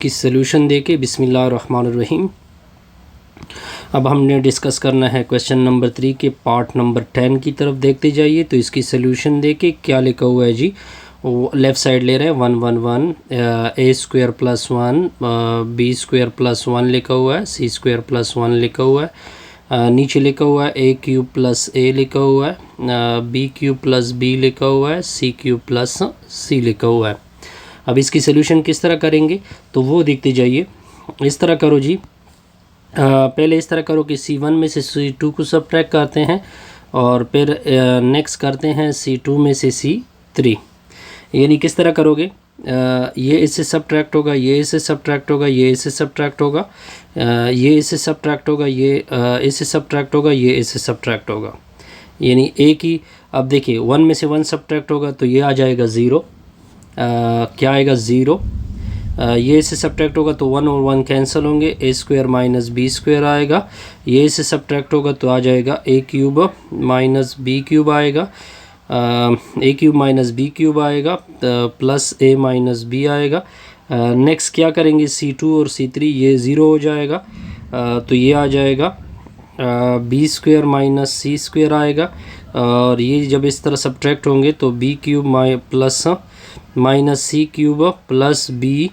की सॉल्यूशन देके बिस्मिल्लाहिर्रहमानिर्रहीम। अब हमने डिस्कस करना है क्वेश्चन नंबर 3 के पार्ट नंबर 10 की तरफ देखते जाइए। तो इसकी सॉल्यूशन देके क्या लिखा हुआ है जी, वो लेफ़्ट साइड ले रहे हैं 1 1 1 A square plus 1 B square plus 1 लिखा हुआ है, सी स्क्वायर प्लस 1 लिखा हुआ है, नीचे लिखा हुआ है ए क्यूब प्लस ए लिखा हुआ है, बी क्यूब प्लस बी लिखा हुआ है, सी क्यूब प्लस सी लिखा हुआ है। अब इसकी सॉल्यूशन किस तरह करेंगे तो वो देखते जाइए। इस तरह करो जी, पहले इस तरह करो कि C1 में से C2 को सब्ट्रैक्ट करते हैं और फिर नेक्स्ट करते हैं C2 में से C3। यानी किस तरह करोगे, ये इससे सब्ट्रैक्ट होगा, ये इससे सब्ट्रैक्ट होगा, ये इससे सब्ट्रैक्ट होगा, ये इससे सब्ट्रैक्ट होगा, ये इससे सब्ट्रैक्ट होगा, ये इससे सब्ट्रैक्ट होगा। यानी एक ही, अब देखिए 1 में से 1 सब्ट्रैक्ट होगा तो ये आ जाएगा 0। क्या आएगा 0। ये इससे सब्ट्रैक्ट होगा तो 1 और 1 कैंसिल होंगे, ए स्क्वायर माइनस बी स्क्वायर आएगा। ये इससे सब्ट्रैक्ट होगा तो आ जाएगा ए क्यूब माइनस बी क्यूब आएगा, ए क्यूब माइनस बी क्यूब आएगा, प्लस ए माइनस बी आएगा। नेक्स्ट क्या करेंगे, C2 और C3 ये 0 हो जाएगा, तो ये आ जाएगा बी स्क्वायर माइनस सी स्क्वायर आएगा। और ये जब इस तरह सब्ट्रैक्ट होंगे तो बी क्यूब प्लस माइनस सी cube plus B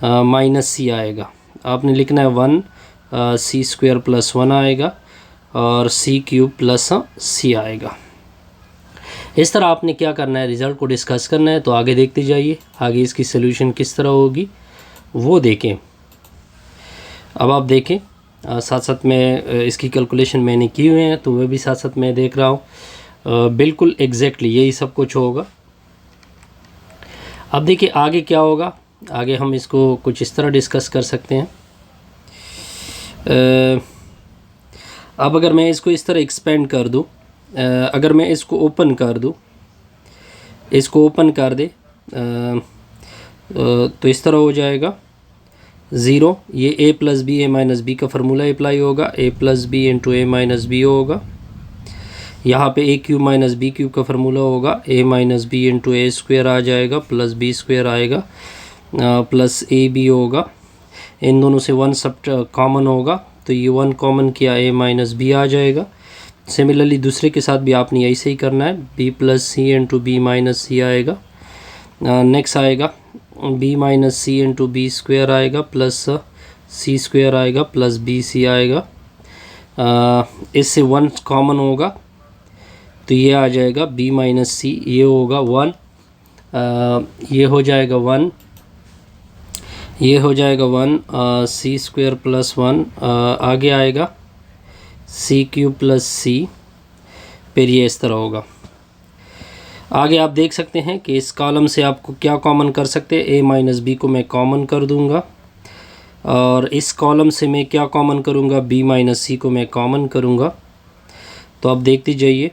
minus C आएगा। आपने लिखना है 1 सी स्क्वायर प्लस 1 आएगा और सी क्यूब प्लस सी आएगा। इस तरह आपने क्या करना है, रिज़ल्ट को डिस्कस करना है। तो आगे देखते जाइए, आगे इसकी सॉल्यूशन किस तरह होगी वो देखें। अब आप देखें, साथ साथ में इसकी कैलकुलेशन मैंने की हुए हैं तो वह भी साथ साथ मैं देख रहा हूँ। बिल्कुल एग्जैक्टली यही सब कुछ होगा। अब देखिए आगे क्या होगा, आगे हम इसको कुछ इस तरह डिस्कस कर सकते हैं। अब अगर मैं इसको इस तरह एक्सपेंड कर दूं, अगर मैं इसको ओपन कर दूं, इसको ओपन कर दे तो इस तरह हो जाएगा 0। ये a plus B A minus B का फार्मूला अप्लाई होगा, a plus B into A minus B होगा। यहाँ पे A cube minus B cube का फार्मूला होगा, a minus B into A square आ जाएगा, प्लस बी स्क्वायर आएगा, प्लस ए बी होगा। इन दोनों से 1 सब कॉमन होगा तो ये 1 कॉमन किया, a माइनस बी आ जाएगा। सिमिलरली दूसरे के साथ भी आपने ऐसे ही करना है, b प्लस सी इंटू बी माइनस सी आएगा। नेक्स्ट आएगा b माइनस सी इंटू बी स्क्वायर आएगा, प्लस सी स्क्वायर आएगा, प्लस बी सी आएगा। इससे 1 कॉमन होगा तो ये आ जाएगा b माइनस सी, ये होगा 1, ये हो जाएगा 1, ये हो जाएगा 1, सी स्क्वायर प्लस 1, आगे आएगा सी क्यूब प्लस सी, फिर ये इस तरह होगा। आगे आप देख सकते हैं कि इस कॉलम से आपको क्या कॉमन कर सकते हैं, ए माइनस बी को मैं कॉमन कर दूंगा और इस कॉलम से मैं क्या कॉमन करूंगा, बी माइनस सी को मैं कॉमन करूंगा। तो आप देखते जाइए,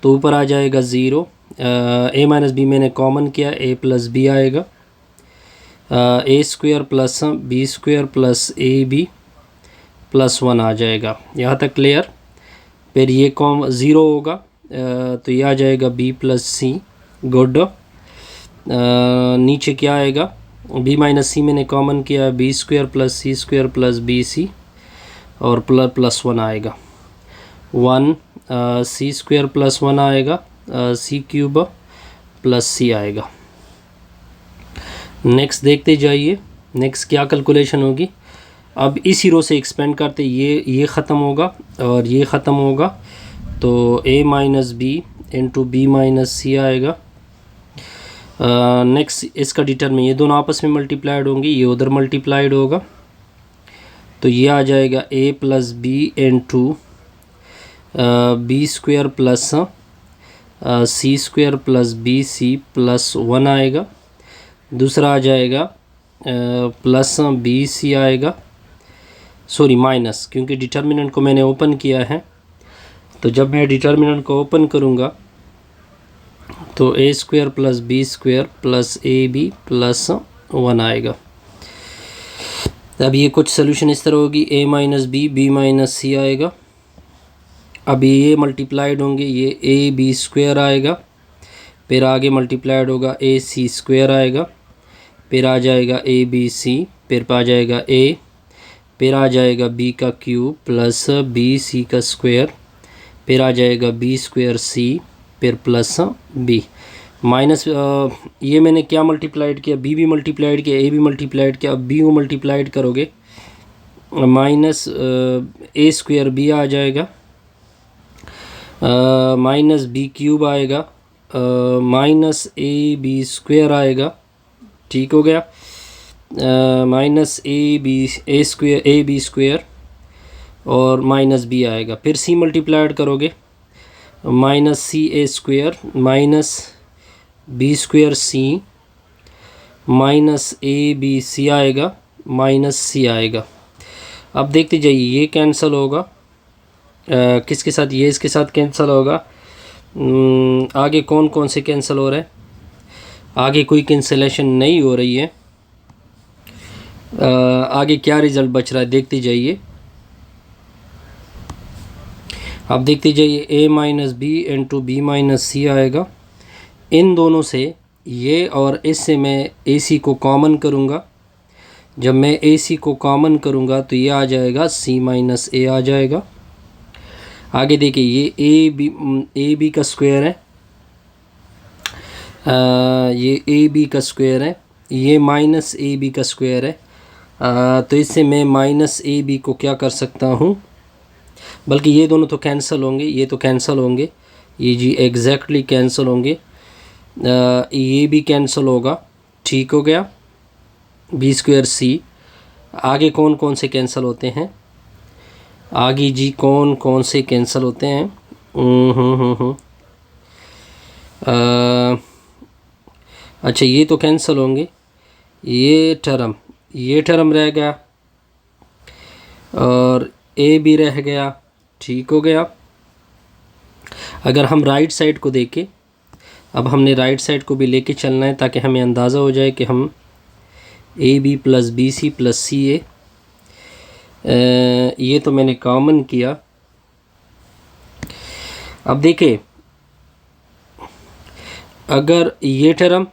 तो ऊपर आ जाएगा 0, ए माइनस बी मैंने कॉमन किया, ए प्लस बी आएगा, A square plus B square plus A B plus 1 आ जाएगा। यहाँ तक क्लियर। फिर ये 0 होगा तो ये आ जाएगा b प्लस सी, गुड। नीचे क्या आएगा, b माइनस सी मैंने कॉमन किया, B square plus C square plus B सी और प्लस 1 आएगा, 1 सी स्क्वायर प्लस 1 आएगा, सी क्यूब प्लस सी आएगा। नेक्स्ट देखते जाइए, नेक्स्ट क्या कैलकुलेशन होगी। अब इसी रो से एक्सपेंड करते, ये ख़त्म होगा और ये ख़त्म होगा तो a minus B into B minus C आएगा। नेक्स्ट इसका डिटरमिन, ये दोनों आपस में मल्टीप्लाइड होंगी, ये उधर मल्टीप्लाइड होगा तो ये आ जाएगा a plus B into B square plus C square plus B C plus 1 आएगा। दूसरा आ जाएगा प्लस बी सी आएगा, सॉरी माइनस, क्योंकि डिटर्मिनेंट को मैंने ओपन किया है। तो जब मैं डिटर्मिनेंट को ओपन करूँगा तो A square plus B square plus A B plus 1 आएगा। अब ये कुछ सोल्यूशन इस तरह होगी, a minus B, B minus C आएगा। अब ये मल्टीप्लाइड होंगे, ये ए बी स्क्वायर आएगा, फिर आगे मल्टीप्लाइड होगा ए सी स्क्वायर आएगा, फिर आ जाएगा ए बी सी, फिर आ जाएगा ए, फिर आ जाएगा बी का क्यूब प्लस बी सी का स्क्वायर, फिर आ जाएगा बी स्क्वायर सी, फिर प्लस बी माइनस ये मैंने क्या मल्टीप्लाइड किया, बी भी मल्टीप्लाइड किया, ए भी मल्टीप्लाइड किया। अब बी को मल्टीप्लाइड करोगे माइनस ए स्क्वायर बी आ जाएगा, माइनस बी क्यूब आएगा, माइनस ए बी स्क्वायर आएगा, ठीक हो गया, minus A square A B square और माइनस बी आएगा। फिर सी मल्टीप्लाइड करोगे minus C A square minus B square C minus A B C आएगा, माइनस सी आएगा। अब देखते जाइए ये कैंसिल होगा, किसके साथ, ये इसके साथ कैंसिल होगा। आगे कौन कौन से कैंसिल हो रहे हैं, आगे कोई कैंसिलेशन नहीं हो रही है। आगे क्या रिज़ल्ट बच रहा है देखते जाइए। अब देखते जाइए A minus B into B minus C आएगा। इन दोनों से ये और इससे मैं ए सी को कॉमन करूँगा। जब मैं ए सी को कॉमन करूँगा तो ये आ जाएगा सी माइनस ए आ जाएगा। आगे देखिए ये ए बी का स्क्वायर है, ये ए बी का स्क्वायर है, ये माइनस ए बी का स्क्वायर है। तो इससे मैं माइनस ए बी को क्या कर सकता हूँ, बल्कि ये दोनों तो कैंसिल होंगे, ये तो कैंसिल होंगे, ये जी एग्जैक्टली कैंसिल होंगे, ये भी कैंसिल होगा, ठीक हो गया, बी स्क्वायर सी। आगे कौन कौन से कैंसिल होते हैं, आगे जी कौन कौन से कैंसिल होते हैं। अच्छा ये तो कैंसिल होंगे, ये टर्म रह गया और ए भी रह गया, ठीक हो गया। अगर हम राइट साइड को देखें, अब हमने राइट साइड को भी लेके चलना है ताकि हमें अंदाज़ा हो जाए कि हम A B plus B C plus C A, ये तो मैंने कॉमन किया। अब देखें अगर ये टर्म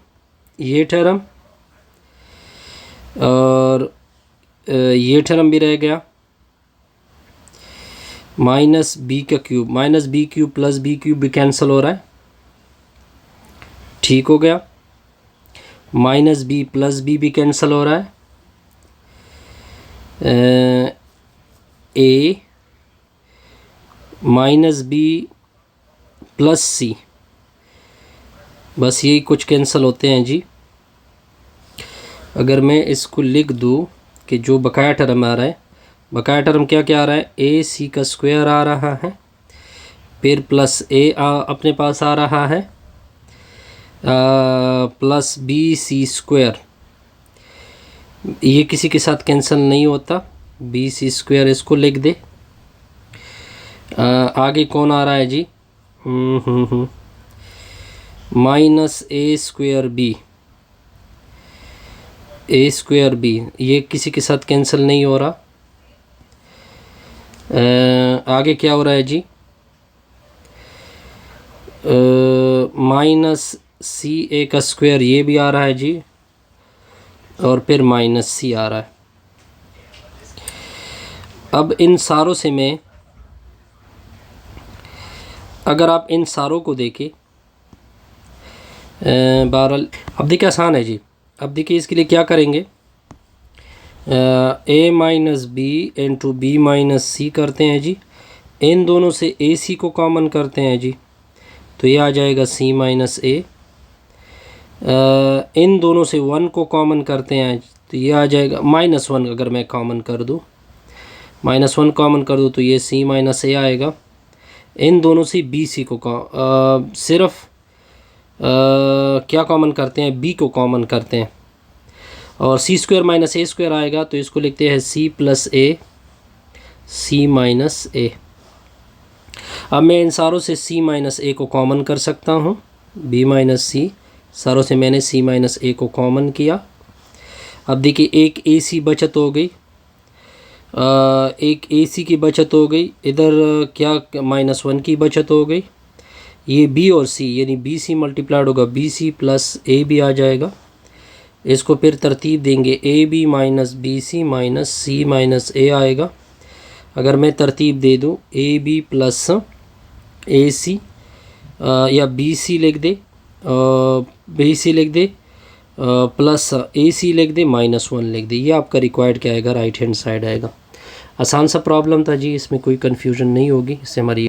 और ये टर्म भी रह गया, minus B cube plus B cube भी कैंसिल हो रहा है, ठीक हो गया, माइनस बी प्लस बी भी कैंसिल हो रहा है, A minus B plus C, बस यही कुछ कैंसिल होते हैं जी। अगर मैं इसको लिख दूँ कि जो बकाया टर्म आ रहा है, बकाया टर्म क्या क्या आ रहा है, ए सी का स्क्वायर आ रहा है, फिर प्लस ए अपने पास आ रहा है, प्लस बी सी स्क्वायर, ये किसी के साथ कैंसिल नहीं होता, बी सी स्क्वायर इसको लिख दे। आगे कौन आ रहा है जी, माइनस ए स्क्वायर बी, ये किसी के साथ कैंसिल नहीं हो रहा। आगे क्या हो रहा है जी, माइनस सी ए का स्क्वायर, ये भी आ रहा है जी, और फिर माइनस सी आ रहा है। अब इन सारों से मैं, अगर आप इन सारों को देखें, बहरहाल अब देखिए आसान है जी। अब देखिए इसके लिए क्या करेंगे, A minus B into B minus C करते हैं जी। इन दोनों से ए सी को कॉमन करते हैं जी, तो ये आ जाएगा सी माइनस ए। इन दोनों से 1 को कॉमन करते हैं तो ये आ जाएगा -1। अगर मैं कॉमन कर दूँ, -1 कॉमन कर दूँ तो ये सी माइनस ए आएगा। इन दोनों से बी सी को सिर्फ क्या कॉमन करते हैं, बी को कॉमन करते हैं, और सी स्क्वायर माइनस ए स्क्वायर आएगा, तो इसको लिखते हैं सी प्लस ए, सी माइनस ए। अब मैं इन सारों से सी माइनस ए को कॉमन कर सकता हूँ, बी माइनस सी, सारों से मैंने सी माइनस ए को कॉमन किया। अब देखिए एक ए सी बचत हो गई, एक ए सी की बचत हो गई, इधर क्या -1 की बचत हो गई। ये बी और सी यानी बी सी मल्टीप्लाइड होगा, बी सी प्लस ए भी आ जाएगा, इसको फिर तरतीब देंगे A B minus B C minus C minus A आएगा। अगर मैं तरतीब दे दूँ ए बी प्लस ए सी या बी सी लिख दे, बी सी लिख दे प्लस ए सी लिख दे -1 लिख दे, ये आपका रिक्वायर्ड क्या आएगा, राइट हैंड साइड आएगा। आसान सा प्रॉब्लम था जी, इसमें कोई कन्फ्यूजन नहीं होगी। इससे हमारी